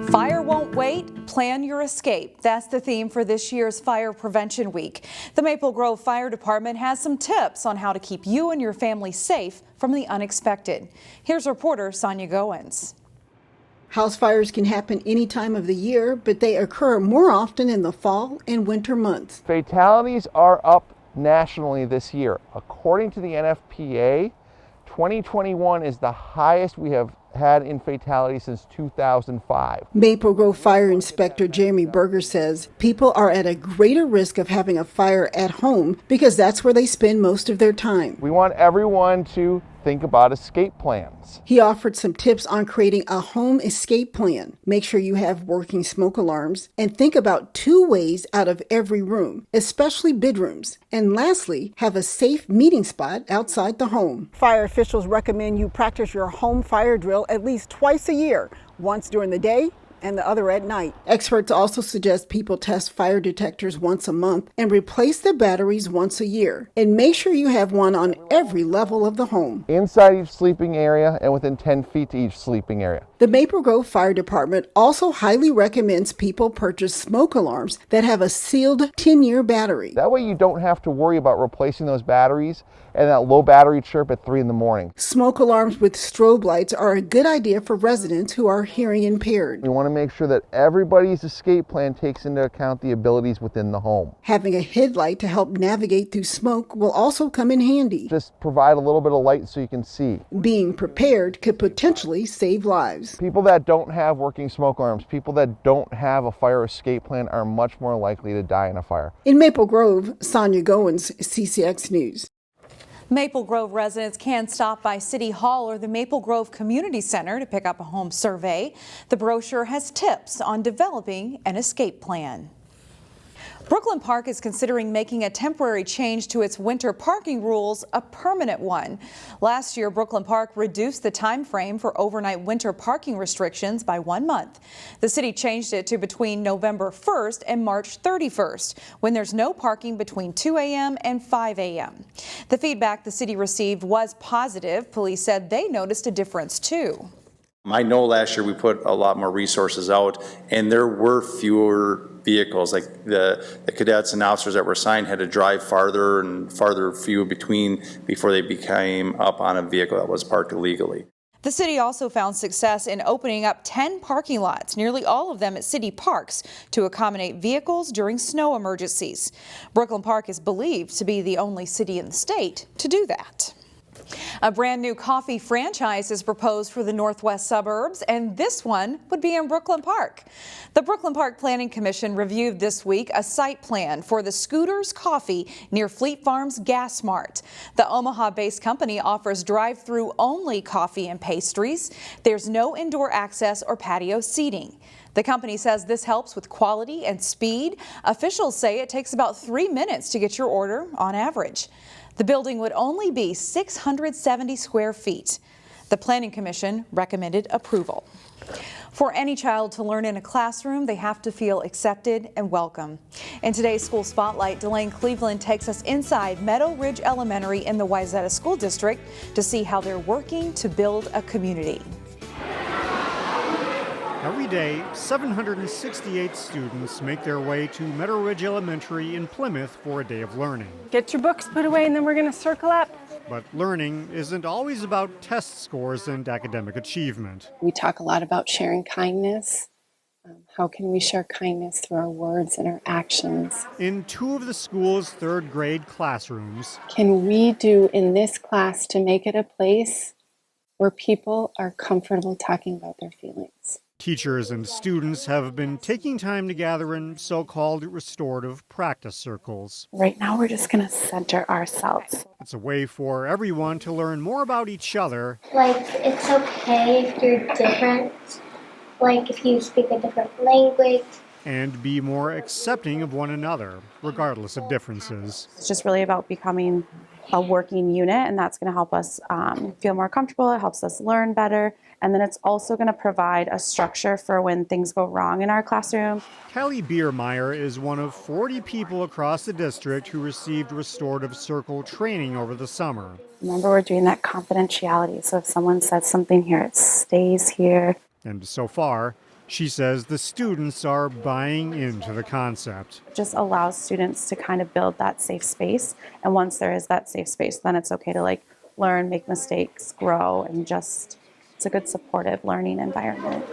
Fire won't wait, plan your escape. That's the theme for this year's Fire Prevention Week. The Maple Grove Fire Department has some tips on how to keep you and your family safe from the unexpected. Here's reporter Sonia Goins. House fires can happen any time of the year, but they occur more often in the fall and winter months. Fatalities are up nationally this year. According to the NFPA, 2021 is the highest we have had in fatalities since 2005. Maple Grove Fire Inspector Jeremy Berger says people are at a greater risk of having a fire at home because that's where they spend most of their time. We want everyone to think about escape plans. He offered some tips on creating a home escape plan. Make sure you have working smoke alarms and think about 2 ways out of every room, especially bedrooms. And lastly, have a safe meeting spot outside the home. Fire officials recommend you practice your home fire drill at least twice a year, once during the day and the other at night. Experts also suggest people test fire detectors once a month and replace the batteries once a year. And make sure you have one on every level of the home. Inside each sleeping area and within 10 feet to each sleeping area. The Maple Grove Fire Department also highly recommends people purchase smoke alarms that have a sealed 10-year battery. That way you don't have to worry about replacing those batteries and that low battery chirp at 3 in the morning. Smoke alarms with strobe lights are a good idea for residents who are hearing impaired. We want to make sure that everybody's escape plan takes into account the abilities within the home. Having a headlight to help navigate through smoke will also come in handy. Just provide a little bit of light so you can see. Being prepared could potentially save lives. People that don't have working smoke alarms, people that don't have a fire escape plan are much more likely to die in a fire. In Maple Grove, Sonia Goins, CCX News. Maple Grove residents can stop by City Hall or the Maple Grove Community Center to pick up a home survey. The brochure has tips on developing an escape plan. Brooklyn Park is considering making a temporary change to its winter parking rules a permanent one. Last year, Brooklyn Park reduced the time frame for overnight winter parking restrictions by 1 month. The city changed it to between November 1st and March 31st, when there's no parking between 2 a.m. and 5 a.m. The feedback the city received was positive. Police said they noticed a difference too. I know last year we put a lot more resources out and there were fewer vehicles, like the cadets and officers that were assigned had to drive farther and farther few between before they became up on a vehicle that was parked illegally. The city also found success in opening up 10 parking lots, nearly all of them at city parks, to accommodate vehicles during snow emergencies. Brooklyn Park is believed to be the only city in the state to do that. A brand new coffee franchise is proposed for the northwest suburbs, and this one would be in Brooklyn Park. The Brooklyn Park Planning Commission reviewed this week a site plan for the Scooters Coffee near Fleet Farm's Gas Mart. The Omaha-based company offers drive-through only coffee and pastries. There's no indoor access or patio seating. The company says this helps with quality and speed. Officials say it takes about 3 minutes to get your order on average. The building would only be 670 square feet. The Planning Commission recommended approval. For any child to learn in a classroom, they have to feel accepted and welcome. In today's School Spotlight, Delane Cleveland takes us inside Meadow Ridge Elementary in the Wayzata School District to see how they're working to build a community. Every day, 768 students make their way to Meadow Ridge Elementary in Plymouth for a day of learning. Get your books put away and then we're going to circle up. But learning isn't always about test scores and academic achievement. We talk a lot about sharing kindness. How can we share kindness through our words and our actions? In 2 of the school's 3rd grade classrooms, can we do in this class to make it a place where people are comfortable talking about their feelings? teachers and students have been taking time to gather in so-called restorative practice circles. Right now, we're just going to center ourselves. It's a way for everyone to learn more about each other. Like, it's okay if you're different, like if you speak a different language. And be more accepting of one another, regardless of differences. It's just really about becoming a working unit, and that's going to help us feel more comfortable. It helps us learn better. And then it's also going to provide a structure for when things go wrong in our classroom. Kelly Biermeyer is one of 40 people across the district who received restorative circle training over the summer. Remember, we're doing that confidentiality. So if someone says something here, it stays here. And so far, She says the students are buying into the concept. Just allows students to kind of build that safe space. And once there is that safe space, then it's okay to learn, make mistakes, grow, and just, it's a good supportive learning environment.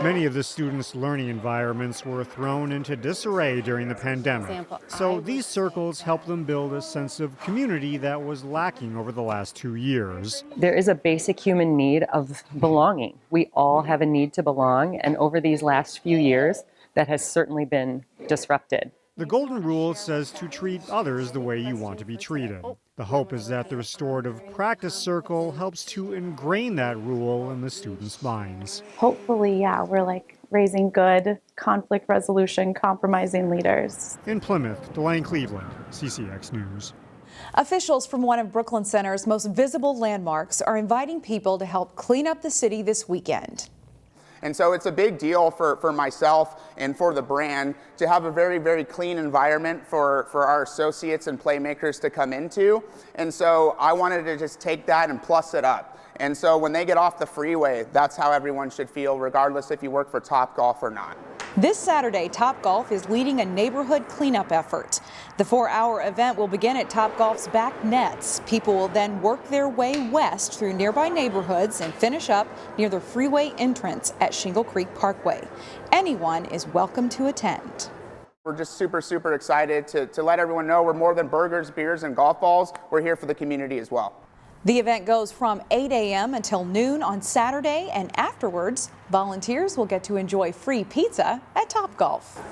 Many of the students' learning environments were thrown into disarray during the pandemic. So these circles help them build a sense of community that was lacking over the last 2 years. There is a basic human need of belonging. We all have a need to belong, and over these last few years, that has certainly been disrupted. The golden rule says to treat others the way you want to be treated. The hope is that the restorative practice circle helps to ingrain that rule in the students' minds. Hopefully, we're raising good conflict resolution, compromising leaders. In Plymouth, Delane Cleveland, CCX News. Officials from one of Brooklyn Center's most visible landmarks are inviting people to help clean up the city this weekend. And so it's a big deal for myself and for the brand to have a very, very clean environment for our associates and playmakers to come into. And so I wanted to just take that and plus it up. And so when they get off the freeway, that's how everyone should feel, regardless if you work for Topgolf or not. This Saturday, Topgolf is leading a neighborhood cleanup effort. The 4-hour event will begin at Topgolf's back nets. People will then work their way west through nearby neighborhoods and finish up near the freeway entrance at Shingle Creek Parkway. Anyone is welcome to attend. We're just super, super excited to let everyone know we're more than burgers, beers, and golf balls. We're here for the community as well. The event goes from 8 a.m. until noon on Saturday, and afterwards, volunteers will get to enjoy free pizza at Topgolf.